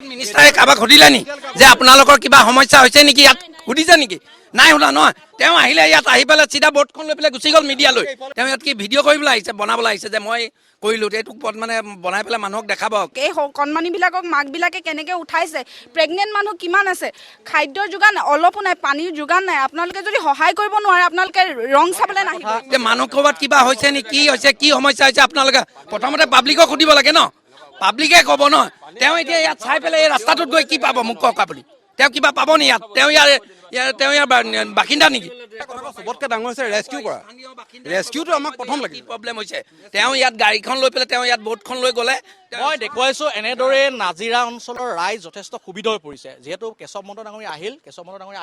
মিনিষ্টাৰে কাৰোবাক সুধিলে নি যে আপোনালোকৰ কিবা সমস্যা হৈছে নেকি, ইয়াত সুধিছে নেকি? নাই শুনা নহয়। তেওঁ আহিলে ইয়াত আহি পেলাই চিধা বৰ্ডখন লৈ পেলাই গুচি গ'ল মিডিয়ালৈ। তেওঁ ইয়াত কি ভিডিঅ' কৰিবলৈ আহিছে, বনাবলৈ আহিছে যে মই কৰিলোঁ, এইটো পদ মানে বনাই পেলাই মানুহক দেখাব। এই কণমানিবিলাকক মাকবিলাকে কেনেকৈ উঠাইছে, প্ৰেগনেণ্ট মানুহ কিমান আছে, খাদ্যৰ যোগান অলপো নাই, পানীৰ যোগান নাই। আপোনালোকে যদি সহায় কৰিব নোৱাৰে আপোনালোকে ৰং চাবলৈ নাহিব। যে মানুহ ক'ৰবাত কিবা হৈছে নি, কি হৈছে, কি সমস্যা হৈছে আপোনালোকে প্ৰথমতে পাব্লিকক সুধিব লাগে ন, পাব্লিকে ক'ব ন। তেওঁ এতিয়া ইয়াত চাই পেলাই এই ৰাস্তাটোত গৈ কি পাব মোক কওক আপুনি? তেওঁ কিবা পাব নি ইয়াত? তেওঁ ইয়াৰ বাসিন্দা নেকি? চবতকৈ ডাঙৰ হৈছে ৰেস্কিউ কৰা। ৰেস্কিউটো আমাক প্ৰথম লাগে। প্ৰব্লেম হৈছে তেওঁ ইয়াত গাড়ীখন লৈ পেলাই তেওঁ ইয়াত ব'টখন লৈ গ'লে। মই দেখুৱাইছো এনেদৰে নাজিৰা অঞ্চলৰ ৰাইজ যথেষ্ট সুবিধা হৈ পৰিছে। যিহেতু কেশৱ মহন্ত ডাঙৰীয়া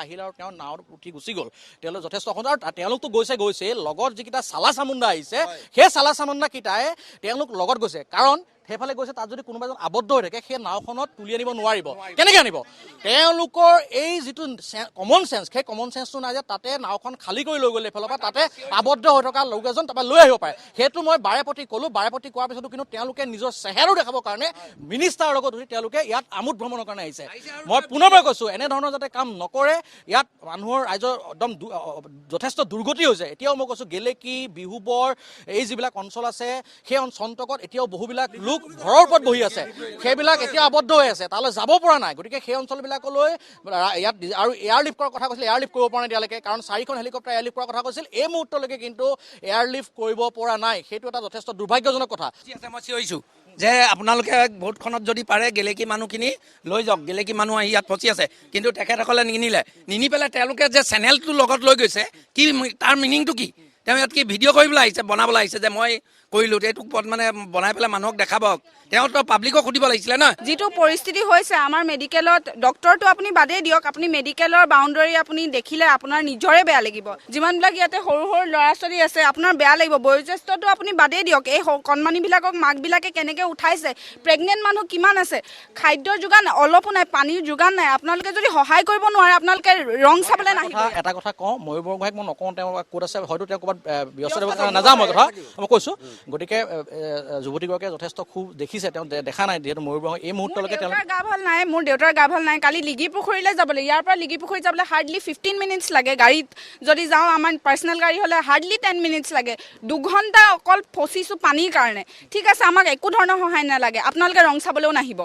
আহিল আৰু তেওঁ নাৱত উঠি গুচি গ'ল। তেওঁলোক যথেষ্ট অসুবিধা, আৰু তেওঁলোকতো গৈছে লগত যিকেইটা চালা চামুণ্ডা আহিছে সেই চালা চামুণ্ডা কেইটাই তেওঁলোক লগত গৈছে। কাৰণ সেইফালে গৈছে, তাত যদি কোনোবা এজন আবদ্ধ হৈ থাকে সেই নাওখনত তুলি আনিব নোৱাৰিব। কেনেকৈ আনিব? তেওঁলোকৰ এই যিটো কমন চেঞ্চ, সেই কমন চেঞ্চটো নাই যে তাতে নাওখন খালী কৰি লৈ গ'লে এইফালৰ পৰা তাতে আবদ্ধ হৈ থকা লোক এজন তাৰপৰা লৈ আহিব পাৰে। সেইটো মই বাৰেপতি ক'লোঁ। বাৰেপতি কোৱাৰ পিছতো কিন্তু তেওঁলোকে নিজৰ চেহেৰাও দেখাবৰ কাৰণে মিনিষ্টাৰৰ লগত ধৰি তেওঁলোকে ইয়াত আমোদ ভ্ৰমণৰ কাৰণে আহিছে। মই পুনৰবাৰ কৈছোঁ, এনেধৰণৰ যাতে কাম নকৰে। ইয়াত মানুহৰ ৰাইজৰ একদম যথেষ্ট দুৰ্গতি হৈছে। এতিয়াও মই কৈছোঁ গেলেকী, বিহুবৰ এই যিবিলাক অঞ্চল আছে সেই অঞ্চলটোত এতিয়াও বহুবিলাক লোক ঘৰৰ ওপৰত বহি আছে, সেইবিলাক এতিয়া আবদ্ধ হৈ আছে, তালৈ যাব পৰা নাই। গতিকে সেই অঞ্চলবিলাকলৈ ইয়াত আৰু এয়াৰলিফ্ট কৰাৰ কথা কৈছিল, এয়াৰলিফ্ট কৰিব পৰা নাই এতিয়ালৈকে, কাৰণ 4খন হেলিকপ্টাৰ এয়াৰলিফ্ট কৰাৰ কথা কৈছিল। এই মুহূৰ্তলৈকে কিন্তু এয়াৰলিফ্ট কৰিব পৰা নাই। সেইটো এটা যথেষ্ট দুৰ্ভাগ্যজনক কথা। মই চিঞৰিছোঁ যে আপোনালোকে ভোটখনত যদি পাৰে গেলেকী মানুহখিনি লৈ যাওক। গেলেকী মানুহ আহি ইয়াত ফচি আছে, কিন্তু তেখেতসকলে নিনি পেলাই তেওঁলোকে যে চেনেলটো লগত লৈ গৈছে, কি তাৰ মিনিংটো কি? তেওঁ ইয়াত কি ভিডিঅ' কৰিবলৈ আহিছে, বনাবলৈ আহিছে যে মই কৰিলোঁ, এইটো পদ মানে বনাই পেলাই মানুহক দেখাব। তেওঁতো পাব্লিকক সুধিব লাগিছিলে ন। যিটো পৰিস্থিতি হৈছে আমাৰ মেডিকেলত, ডক্টৰটো আপুনি বাদেই দিয়ক, আপুনি মেডিকেলৰ বাউণ্ডাৰী আপুনি দেখিলে আপোনাৰ নিজৰে বেয়া লাগিব। যিমানবিলাক ইয়াতে সৰু সৰু ল'ৰা ছোৱালী আছে আপোনাৰ বেয়া লাগিব। বয়োজ্যেষ্ঠটো আপুনি বাদেই দিয়ক, এই কণমানিবিলাকক মাকবিলাকে কেনেকৈ উঠাইছে, প্ৰেগনেণ্ট মানুহ কিমান আছে, খাদ্যৰ যোগান অলপো নাই, পানীৰ যোগান নাই। আপোনালোকে যদি সহায় কৰিব নোৱাৰে আপোনালোকে ৰং চাবলৈ নাহিব। এটা কথা কওঁ, ময়ূৰ গোহাঁইক মই নকওঁ তেওঁ ক'ত আছে, হয়তো তেওঁ ক'ৰবাত ব্যস্ত নাযাওঁ মই কথা মই কৈছোঁ। গতিকে যুৱতীগৰাকীয়ে যথেষ্ট খুব দেখিছে, তেওঁ দেখা নাই যিহেতু ময়ূৰ গোহাঁই এই মুহূৰ্তলৈকে তেওঁ গা ভাল নাই। মোৰ দেউতাৰ গা ভাল নাই। কালি লিগি পুখুৰীলৈ যাবলৈ, ইয়াৰ পৰা লিগি পুখুৰীত যাবলৈ হাৰ্ডলি 15 মিনিটছ লাগে। গাড়ীত যদি যাওঁ, আমাৰ পাৰ্চনেল গাড়ী হ'লে হাৰ্ডলি 10 মিনিটছ লাগে। 2 ঘণ্টা অকল ফচিছোঁ পানীৰ কাৰণে। ঠিক আছে, আমাক একো ধৰণৰ সহায় নালাগে, আপোনালোকে ৰং চাবলৈও নাহিব।